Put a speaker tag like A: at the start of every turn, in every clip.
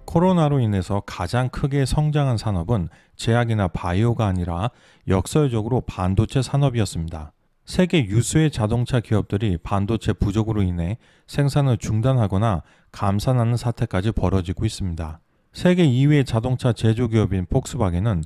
A: 코로나로 인해서 가장 크게 성장한 산업은 제약이나 바이오가 아니라 역설적으로 반도체 산업이었습니다. 세계 유수의 자동차 기업들이 반도체 부족으로 인해 생산을 중단하거나 감산하는 사태까지 벌어지고 있습니다. 세계 2위의 자동차 제조기업인 폭스바겐은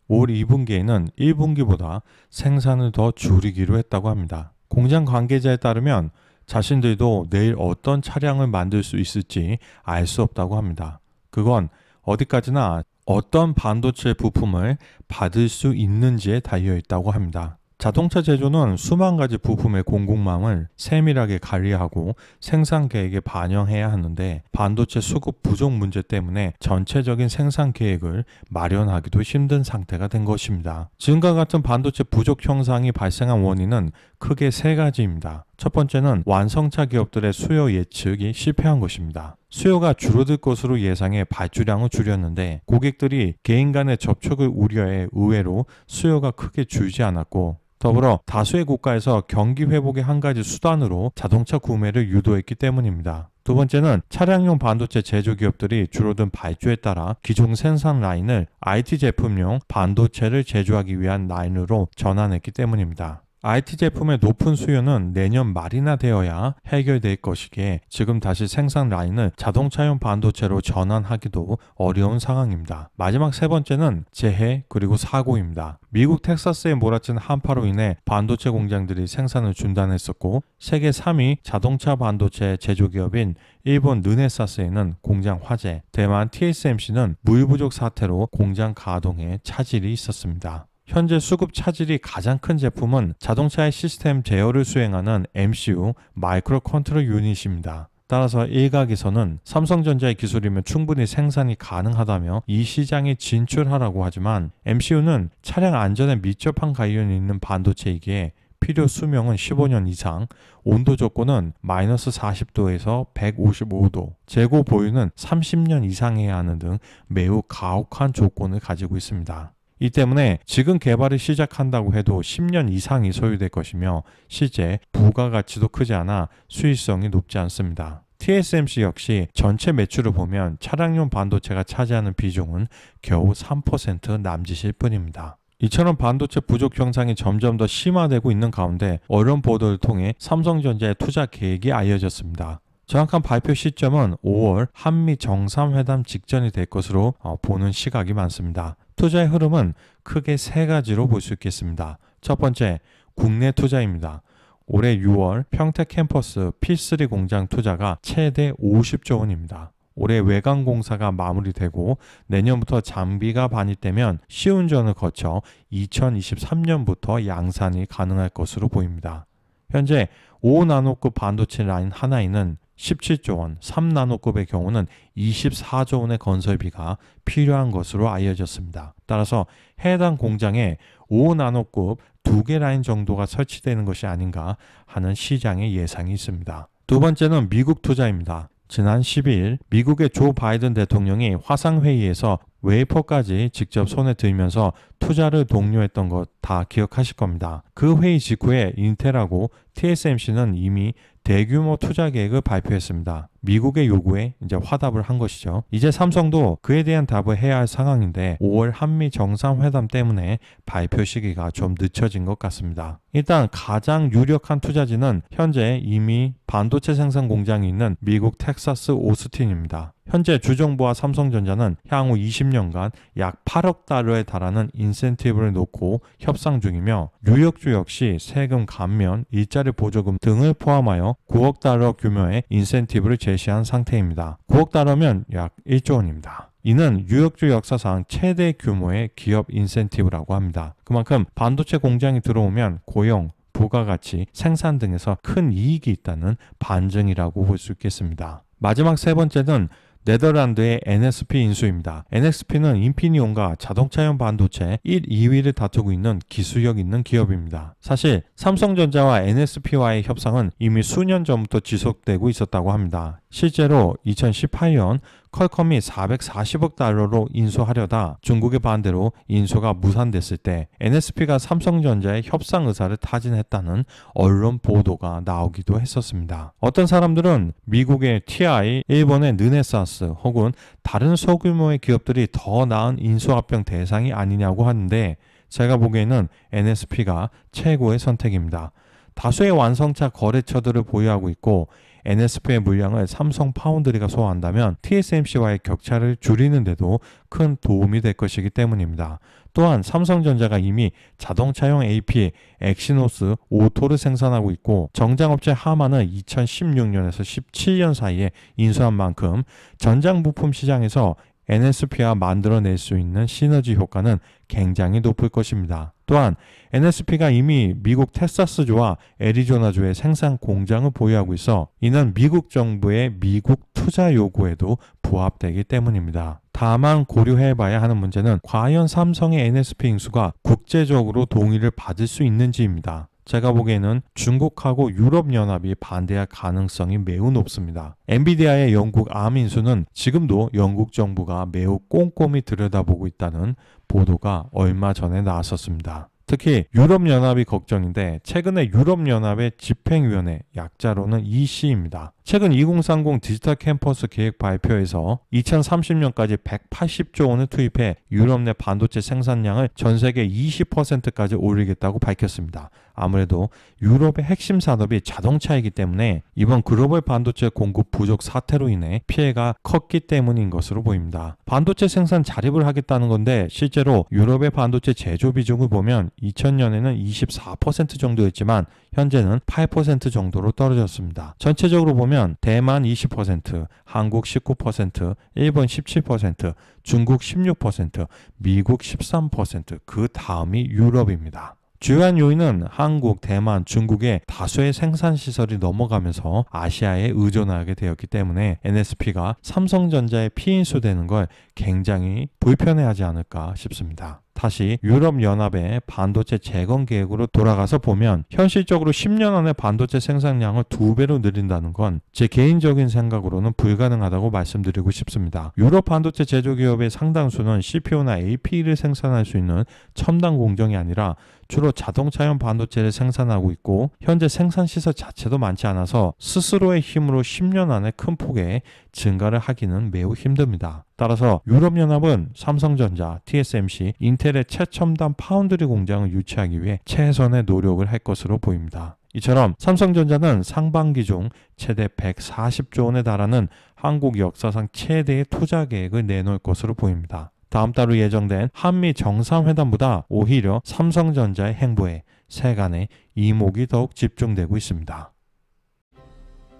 A: 올 2분기에는 1분기보다 생산을 더 줄이기로 했다고 합니다. 공장 관계자에 따르면 자신들도 내일 어떤 차량을 만들 수 있을지 알 수 없다고 합니다. 그건 어디까지나 어떤 반도체 부품을 받을 수 있는지에 달려 있다고 합니다. 자동차 제조는 수만 가지 부품의 공급망을 세밀하게 관리하고 생산 계획에 반영해야 하는데 반도체 수급 부족 문제 때문에 전체적인 생산 계획을 마련하기도 힘든 상태가 된 것입니다. 지금과 같은 반도체 부족 현상이 발생한 원인은 크게 세 가지입니다. 첫 번째는 완성차 기업들의 수요 예측이 실패한 것입니다. 수요가 줄어들 것으로 예상해 발주량을 줄였는데 고객들이 개인 간의 접촉을 우려해 의외로 수요가 크게 줄지 않았고 더불어 다수의 국가에서 경기 회복의 한 가지 수단으로 자동차 구매를 유도했기 때문입니다. 두 번째는 차량용 반도체 제조기업들이 줄어든 발주에 따라 기존 생산 라인을 IT 제품용 반도체를 제조하기 위한 라인으로 전환했기 때문입니다. IT 제품의 높은 수요는 내년 말이나 되어야 해결될 것이기에 지금 다시 생산 라인을 자동차용 반도체로 전환하기도 어려운 상황입니다. 마지막 세 번째는 재해 그리고 사고입니다. 미국 텍사스에 몰아친 한파로 인해 반도체 공장들이 생산을 중단했었고 세계 3위 자동차 반도체 제조기업인 일본 르네사스에는 공장 화재, 대만 TSMC는 물 부족 사태로 공장 가동에 차질이 있었습니다. 현재 수급 차질이 가장 큰 제품은 자동차의 시스템 제어를 수행하는 MCU 마이크로 컨트롤 유닛입니다. 따라서 일각에서는 삼성전자의 기술이면 충분히 생산이 가능하다며 이 시장에 진출하라고 하지만 MCU는 차량 안전에 밀접한 관련이 있는 반도체이기에 필요 수명은 15년 이상, 온도 조건은 마이너스 40도에서 155도, 재고 보유는 30년 이상해야 하는 등 매우 가혹한 조건을 가지고 있습니다. 이 때문에 지금 개발을 시작한다고 해도 10년 이상이 소요될 것이며 실제 부가가치도 크지 않아 수익성이 높지 않습니다. TSMC 역시 전체 매출을 보면 차량용 반도체가 차지하는 비중은 겨우 3% 남짓일 뿐입니다. 이처럼 반도체 부족 현상이 점점 더 심화되고 있는 가운데 언론 보도를 통해 삼성전자의 투자 계획이 알려졌습니다. 정확한 발표 시점은 5월 한미 정상회담 직전이 될 것으로 보는 시각이 많습니다. 투자의 흐름은 크게 세 가지로 볼 수 있겠습니다. 첫 번째, 국내 투자입니다. 올해 6월 평택 캠퍼스 P3 공장 투자가 최대 50조 원입니다. 올해 외관 공사가 마무리되고 내년부터 장비가 반입되면 시운전을 거쳐 2023년부터 양산이 가능할 것으로 보입니다. 현재 5나노급 반도체 라인 하나에는 17조 원, 3나노급의 경우는 24조 원의 건설비가 필요한 것으로 알려졌습니다. 따라서 해당 공장에 5나노급 2개 라인 정도가 설치되는 것이 아닌가 하는 시장의 예상이 있습니다. 두 번째는 미국 투자입니다. 지난 12일 미국의 조 바이든 대통령이 화상회의에서 웨이퍼까지 직접 손에 들면서 투자를 독려했던 것 다 기억하실 겁니다. 그 회의 직후에 인텔하고 TSMC는 이미 대규모 투자 계획을 발표했습니다. 미국의 요구에 이제 화답을 한 것이죠. 이제 삼성도 그에 대한 답을 해야 할 상황인데 5월 한미 정상회담 때문에 발표 시기가 좀 늦춰진 것 같습니다. 일단 가장 유력한 투자지는 현재 이미 반도체 생산 공장이 있는 미국 텍사스 오스틴입니다. 현재 주정부와 삼성전자는 향후 20년간 약 8억 달러에 달하는 인센티브를 놓고 협상 중이며 뉴욕주 역시 세금 감면, 일자리 보조금 등을 포함하여 9억 달러 규모의 인센티브를 제시한 상태입니다. 9억 달러면 약 1조 원입니다. 이는 뉴욕주 역사상 최대 규모의 기업 인센티브라고 합니다. 그만큼 반도체 공장이 들어오면 고용, 부가가치, 생산 등에서 큰 이익이 있다는 반증이라고 볼 수 있겠습니다. 마지막 세 번째는 네덜란드의 NXP 인수입니다. NXP는 인피니온과 자동차용 반도체 1, 2위를 다투고 있는 기술력 있는 기업입니다. 사실 삼성전자와 NXP와의 협상은 이미 수년 전부터 지속되고 있었다고 합니다. 실제로 2018년 퀄컴이 440억 달러로 인수하려다 중국의 반대로 인수가 무산됐을 때 NSP가 삼성전자의 협상 의사를 타진했다는 언론 보도가 나오기도 했었습니다. 어떤 사람들은 미국의 TI, 일본의 르네사스 혹은 다른 소규모의 기업들이 더 나은 인수합병 대상이 아니냐고 하는데 제가 보기에는 NSP가 최고의 선택입니다. 다수의 완성차 거래처들을 보유하고 있고 NSP의 물량을 삼성 파운드리가 소화한다면 TSMC와의 격차를 줄이는 데도 큰 도움이 될 것이기 때문입니다. 또한 삼성전자가 이미 자동차용 AP 엑시노스 오토를 생산하고 있고 정장업체 하마는 2016년에서 17년 사이에 인수한 만큼 전장 부품 시장에서 NSP와 만들어낼 수 있는 시너지 효과는 굉장히 높을 것입니다. 또한 NSP가 이미 미국 텍사스주와 애리조나주의 생산 공장을 보유하고 있어 이는 미국 정부의 미국 투자 요구에도 부합되기 때문입니다. 다만 고려해봐야 하는 문제는 과연 삼성의 NSP 인수가 국제적으로 동의를 받을 수 있는지입니다. 제가 보기에는 중국하고 유럽연합이 반대할 가능성이 매우 높습니다. 엔비디아의 영국 암 인수는 지금도 영국 정부가 매우 꼼꼼히 들여다보고 있다는 보도가 얼마 전에 나왔었습니다. 특히 유럽연합이 걱정인데 최근에 유럽연합의 집행위원회, 약자로는 EC입니다. 최근 2030 디지털 캠퍼스 계획 발표에서 2030년까지 180조 원을 투입해 유럽 내 반도체 생산량을 전 세계 20%까지 올리겠다고 밝혔습니다. 아무래도 유럽의 핵심 산업이 자동차이기 때문에 이번 글로벌 반도체 공급 부족 사태로 인해 피해가 컸기 때문인 것으로 보입니다. 반도체 생산 자립을 하겠다는 건데 실제로 유럽의 반도체 제조 비중을 보면 2000년에는 24% 정도였지만 현재는 8% 정도로 떨어졌습니다. 전체적으로 보면 대만 20%, 한국 19%, 일본 17%, 중국 16%, 미국 13%, 그 다음이 유럽입니다. 주요한 요인은 한국, 대만, 중국의 다수의 생산시설이 넘어가면서 아시아에 의존하게 되었기 때문에 NSP가 삼성전자에 피인수되는 걸 굉장히 불편해하지 않을까 싶습니다. 다시 유럽연합의 반도체 재건 계획으로 돌아가서 보면 현실적으로 10년 안에 반도체 생산량을 2배로 늘린다는 건 제 개인적인 생각으로는 불가능하다고 말씀드리고 싶습니다. 유럽 반도체 제조기업의 상당수는 CPU나 AP를 생산할 수 있는 첨단 공정이 아니라 주로 자동차용 반도체를 생산하고 있고 현재 생산시설 자체도 많지 않아서 스스로의 힘으로 10년 안에 큰 폭의 증가를 하기는 매우 힘듭니다. 따라서 유럽연합은 삼성전자, TSMC, 인텔의 최첨단 파운드리 공장을 유치하기 위해 최선의 노력을 할 것으로 보입니다. 이처럼 삼성전자는 상반기 중 최대 140조 원에 달하는 한국 역사상 최대의 투자 계획을 내놓을 것으로 보입니다. 다음 달로 예정된 한미 정상회담보다 오히려 삼성전자의 행보에 세간의 이목이 더욱 집중되고 있습니다.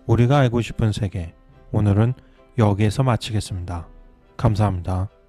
A: 우리가 알고 싶은 세계, 오늘은 여기에서 마치겠습니다. 감사합니다.